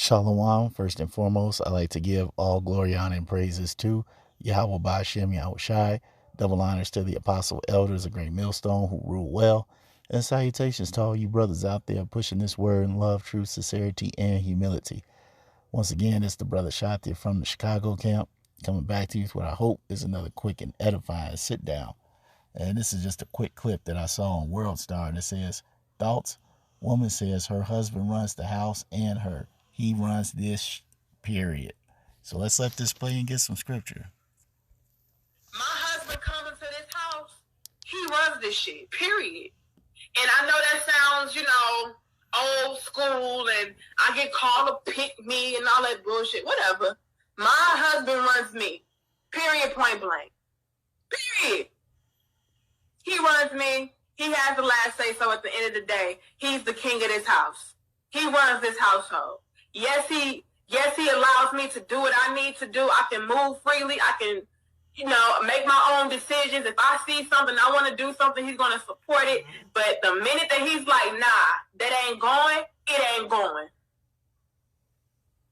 Shalom, first and foremost, I like to give all glory, honor, and praises to Yahweh Ba'ashem Yahweh Shai. Double honors to the apostle elders, a great millstone who rule well. And salutations to all you brothers out there pushing this word in love, truth, sincerity, and humility. Once again, it's the brother Shati from the Chicago camp, coming back to you with what I hope is another quick and edifying sit down. And this is just a quick clip that I saw on World Star, and it says, thoughts? Woman says her husband runs the house and her. He runs this, period. So let's let this play and get some scripture. My husband coming to this house, he runs this shit, period. And I know that sounds, old school, and I get called to pick me and all that bullshit, whatever. My husband runs me, period, point blank. Period. He runs me. He has the last say so at the end of the day. He's the king of this house. He runs this household. Yes, he allows me to do what I need to do. I can move freely. I can, make my own decisions. If I see something, I want to do something, he's going to support it. But the minute that he's like, nah, that ain't going, it ain't going.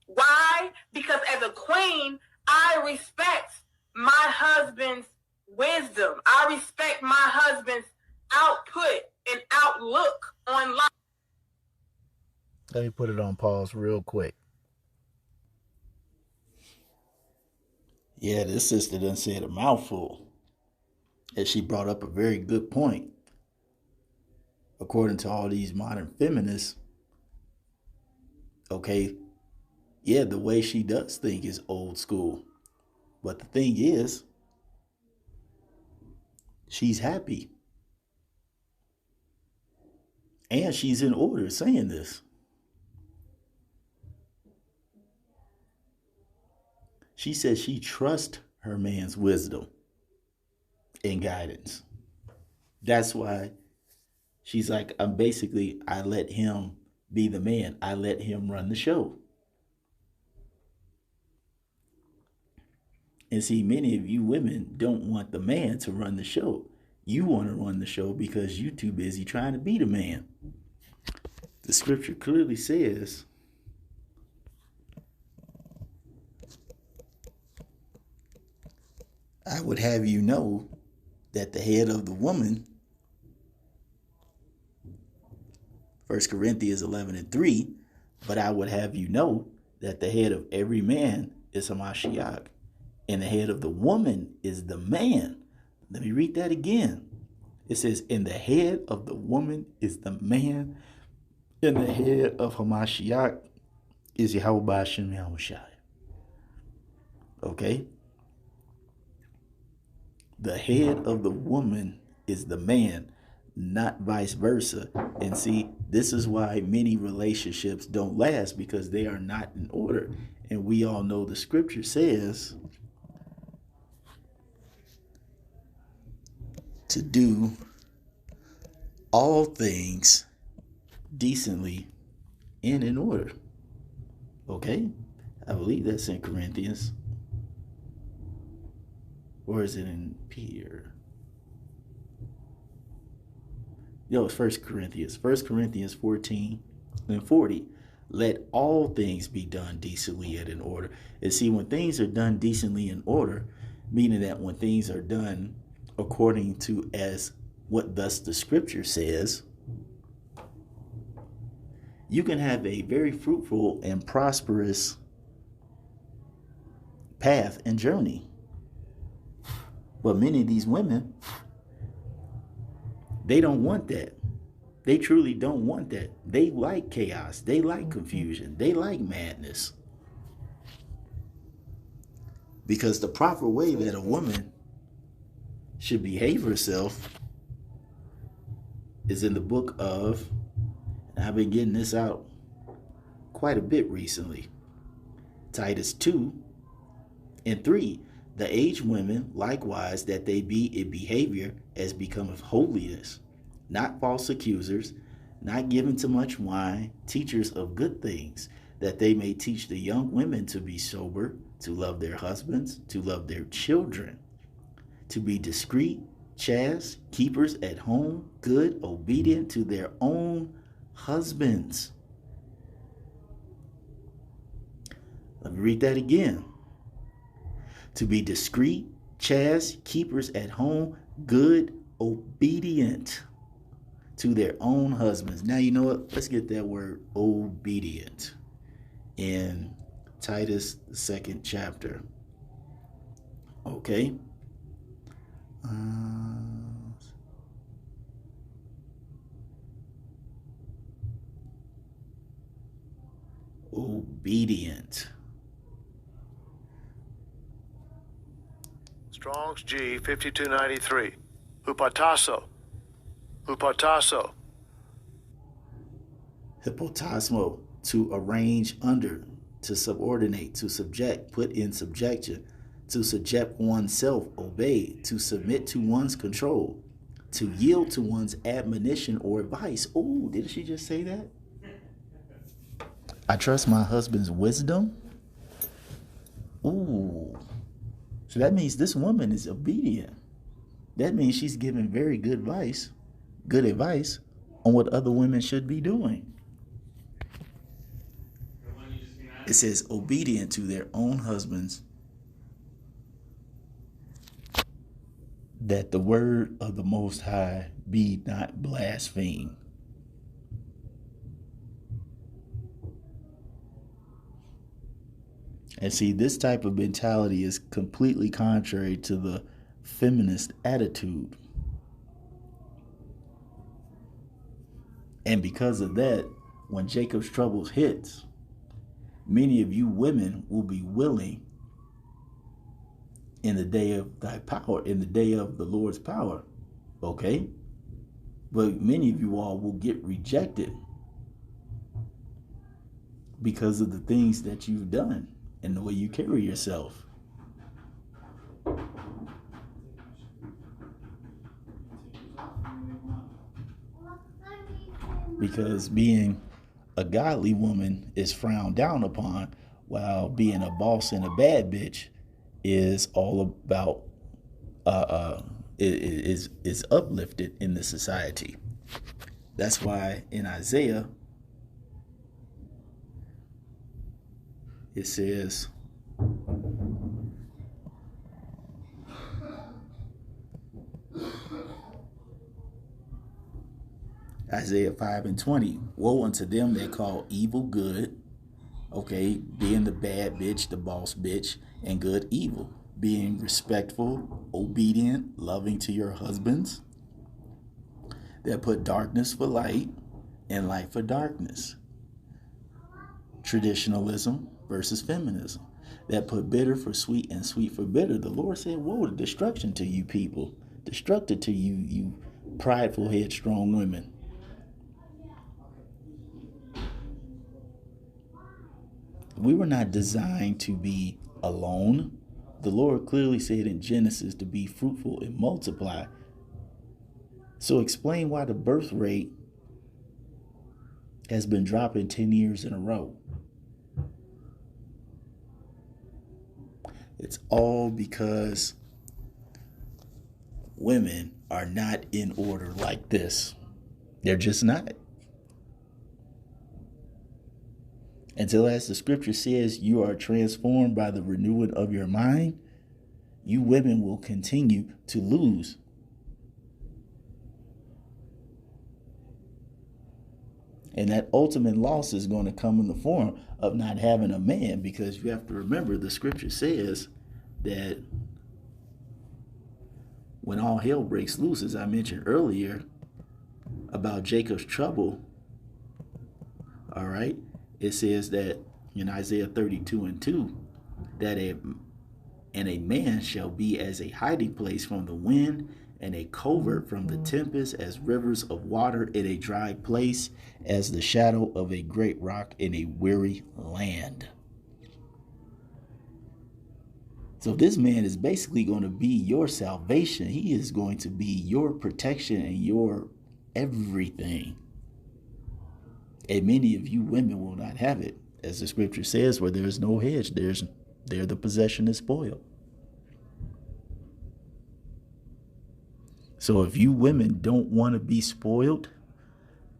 Why? Because as a queen, I respect my husband's wisdom. I respect my husband's output and outlook on life. Let me put it on pause real quick. Yeah, this sister done said a mouthful. And she brought up a very good point. According to all these modern feminists, okay, yeah, the way she does think is old school. But the thing is, she's happy. And she's in order saying this. She says she trusts her man's wisdom and guidance. That's why she's like, I let him be the man. I let him run the show. And see, many of you women don't want the man to run the show. You want to run the show because you're too busy trying to be the man. The scripture clearly says, I would have you know that the head of the woman, 1 Corinthians 11:3, but I would have you know that the head of every man is Hamashiach, and the head of the woman is the man. Let me read that again. It says, and the head of the woman is the man, and the head of Hamashiach is Yahweh Ba'ashem Yahweh Shai. Okay? The head of the woman is the man, not vice versa. And see, this is why many relationships don't last, because they are not in order. And we all know the scripture says to do all things decently and in order. Okay? I believe that's in Corinthians. Or is it in Peter? It's 1 Corinthians. 1 Corinthians 14:40. Let all things be done decently and in order. And see, when things are done decently in order, meaning that when things are done according to as what thus the scripture says, you can have a very fruitful and prosperous path and journey. But many of these women, they don't want that. They truly don't want that. They like chaos. They like confusion. They like madness. Because the proper way that a woman should behave herself is in the book of, and I've been getting this out quite a bit recently, Titus 2:3. The aged women likewise, that they be in behavior as becometh holiness, not false accusers, not given to much wine, teachers of good things, that they may teach the young women to be sober, to love their husbands, to love their children, to be discreet, chaste, keepers at home, good, obedient to their own husbands. Let me read that again. To be discreet, chaste, keepers at home, good, obedient to their own husbands. Now, you know what? Let's get that word obedient in Titus, the 2nd chapter. Okay. Obedient. Strong's G 5293. Hupotasso. Hupotasso. Hypotasmo, to arrange under, to subordinate, to subject, put in subjection, to subject oneself, obey, to submit to one's control, to yield to one's admonition or advice. Oh, did she just say that? I trust my husband's wisdom. Ooh. So that means this woman is obedient. That means she's giving very good advice on what other women should be doing. It says obedient to their own husbands, that the word of the Most High be not blasphemed. And see, this type of mentality is completely contrary to the feminist attitude. And because of that, when Jacob's troubles hits, many of you women will be willing in the day of thy power, in the day of the Lord's power. Okay? But many of you all will get rejected because of the things that you've done and the way you carry yourself. Because being a godly woman is frowned down upon, while being a boss and a bad bitch is all about is uplifted in the society. That's why in Isaiah it says, Isaiah 5:20, woe unto them that call evil good, okay, being the bad bitch, the boss bitch, and good evil, being respectful, obedient, loving to your husbands, that put darkness for light and light for darkness. Traditionalism versus feminism, that put bitter for sweet and sweet for bitter. The Lord said, woe to destruction to you people, destructive to you, you prideful, headstrong women. We were not designed to be alone. The Lord clearly said in Genesis to be fruitful and multiply. So explain why the birth rate has been dropping 10 years in a row. It's all because women are not in order like this. They're just not. Until, as the scripture says, you are transformed by the renewing of your mind, you women will continue to lose. And that ultimate loss is going to come in the form of not having a man, because you have to remember the scripture says that when all hell breaks loose, as I mentioned earlier about Jacob's trouble, all right, it says that in Isaiah 32:2, that a man shall be as a hiding place from the wind, and a covert from the tempest, as rivers of water in a dry place, as the shadow of a great rock in a weary land. So this man is basically going to be your salvation. He is going to be your protection and your everything. And many of you women will not have it. As the scripture says, where there is no hedge, there the possession is spoiled. So if you women don't want to be spoiled,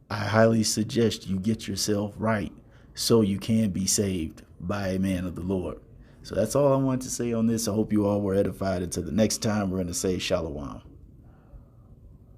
I highly suggest you get yourself right so you can be saved. by a man of the Lord. So that's all I wanted to say on this. I hope you all were edified. Until the next time, we're going to say Shalom.